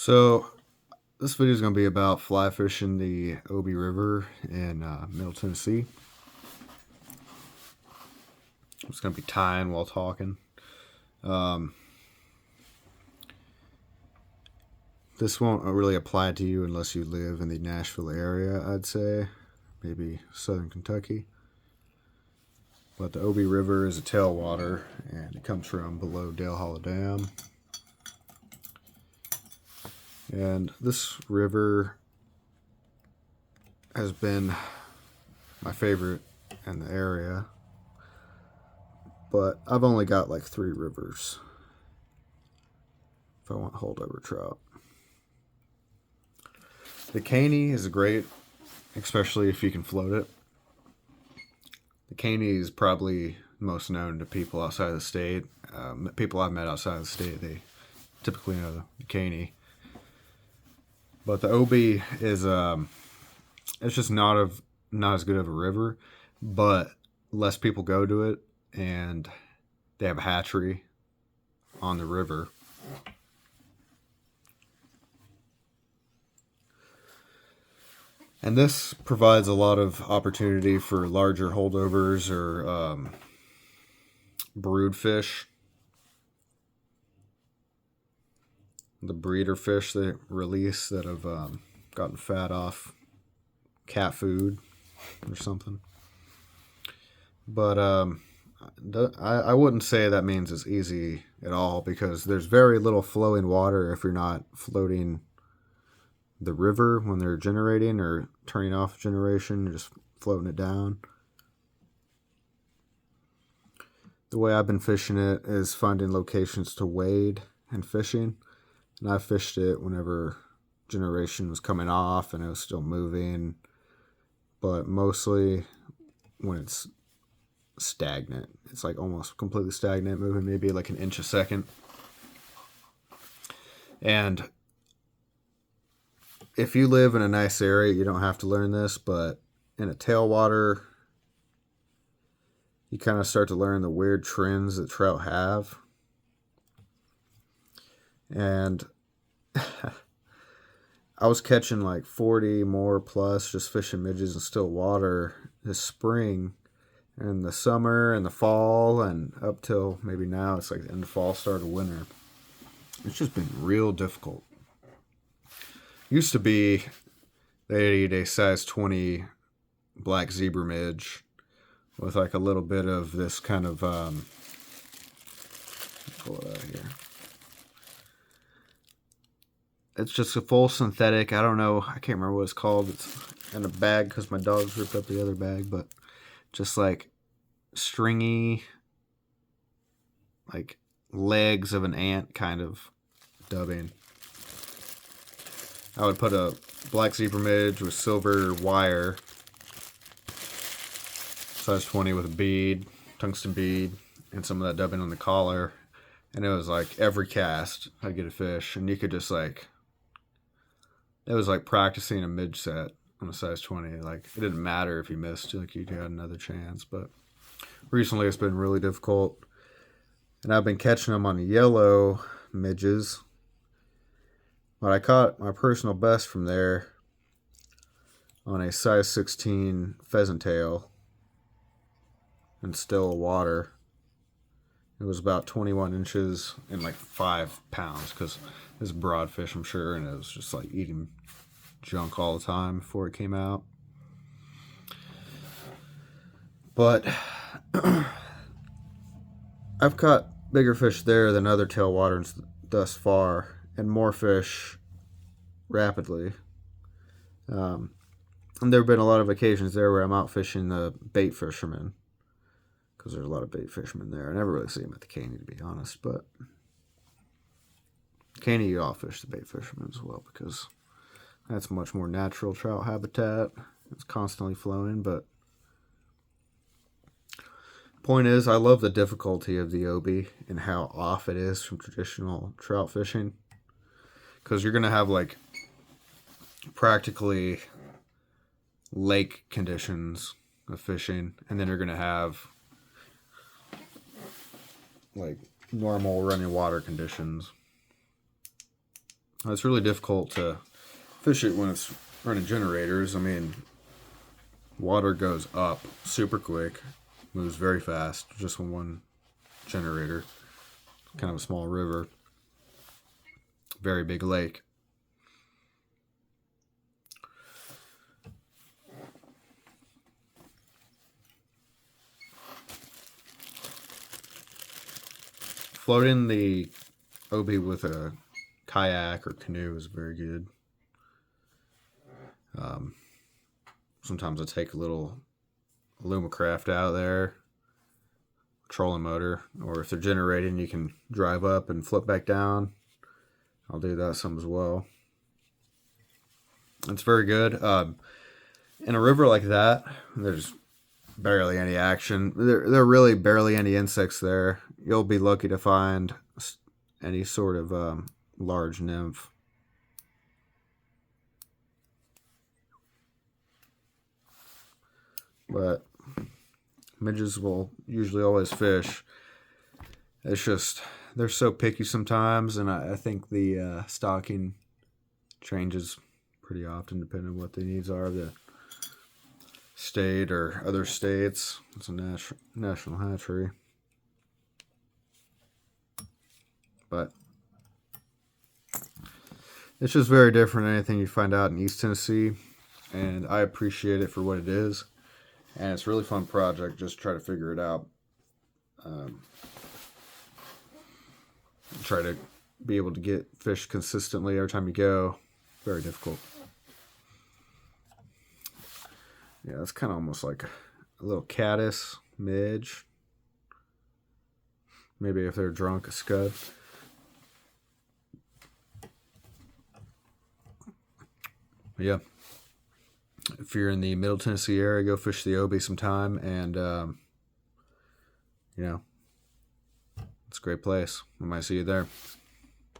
So this video is going to be about fly fishing the Obi River in Middle Tennessee. I'm just going to be tying while talking. This won't really apply to you unless you live in the Nashville area, I'd say. Maybe southern Kentucky. But the Obi River is a tailwater, and it comes from below Dale Hollow Dam. And this river has been my favorite in the area, but I've only got like 3 rivers if I want holdover trout. The Caney is great, especially if you can float it. The Caney is probably most known to people outside of the state. People I've met outside of the state, they typically know the Caney. But the Obi is it's just not as good of a river, but less people go to it, and they have a hatchery on the river. And this provides a lot of opportunity for larger holdovers or brood fish. The breeder fish they release that have gotten fat off cat food or something. But I wouldn't say that means it's easy at all, because there's very little flowing water if you're not floating the river when they're generating or turning off generation, just floating it down. The way I've been fishing it is finding locations to wade and fishing. And I fished it whenever generation was coming off and it was still moving, but mostly when it's stagnant. It's like almost completely stagnant, moving maybe like an inch a second. And if you live in a nice area, you don't have to learn this, but in a tailwater, you kind of start to learn the weird trends that trout have. And I was catching like 40 more plus just fishing midges in still water this spring, and the summer and the fall, and up till maybe now it's like the end of fall, start of winter. It's just been real difficult. Used to be they'd eat a size 20 black zebra midge with like a little bit of this kind of pull it out here. It's just a full synthetic. I don't know. I can't remember what it's called. It's in a bag because my dogs ripped up the other bag, but just like stringy, like legs of an ant kind of dubbing. I would put a black zebra midge with silver wire, size 20 with a bead, tungsten bead, and some of that dubbing on the collar. And it was like every cast I'd get a fish, and you could just like, it was like practicing a midge set on a size 20. Like, it didn't matter if you missed, like you got another chance. But recently it's been really difficult, and I've been catching them on yellow midges. But I caught my personal best from there on a size 16 pheasant tail in still water. It was about 21 inches and like 5 pounds, because it's broad fish, I'm sure, and it was just like eating junk all the time before it came out. But I've caught bigger fish there than other tailwaters thus far, and more fish rapidly. And there have been a lot of occasions there where I'm out fishing the bait fishermen, because there's a lot of bait fishermen there. I never really see them at the Caney, to be honest, but Caney, you all fish the bait fishermen as well, because that's much more natural trout habitat. It's constantly flowing. But point is, I love the difficulty of the Obi and how off it is from traditional trout fishing, because you're going to have like practically lake conditions of fishing, and then you're going to have like normal running water conditions. It's really difficult to fish it when it's running generators. I mean, water goes up super quick, moves very fast, just on one generator. Kind of a small river, very big lake. Floating the OB with a kayak or canoe is very good. Sometimes I take a little Lumacraft out there, trolling motor, or if they're generating, you can drive up and flip back down. I'll do that some as well. It's very good. In a river like that, there's barely any action. There are really barely any insects there. You'll be lucky to find any sort of large nymph. But midges will usually always fish. It's just they're so picky sometimes, and I think the stocking changes pretty often depending on what the needs are of the state or other states. It's a national hatchery. But it's just very different than anything you find out in East Tennessee, and I appreciate it for what it is. And it's a really fun project, just try to figure it out. Try to be able to get fish consistently every time you go. Very difficult. Yeah, it's kind of almost like a little caddis, midge. Maybe if they're drunk, a scud. But yeah. If you're in the Middle Tennessee area, go fish the OB sometime, and it's a great place. I might see you there.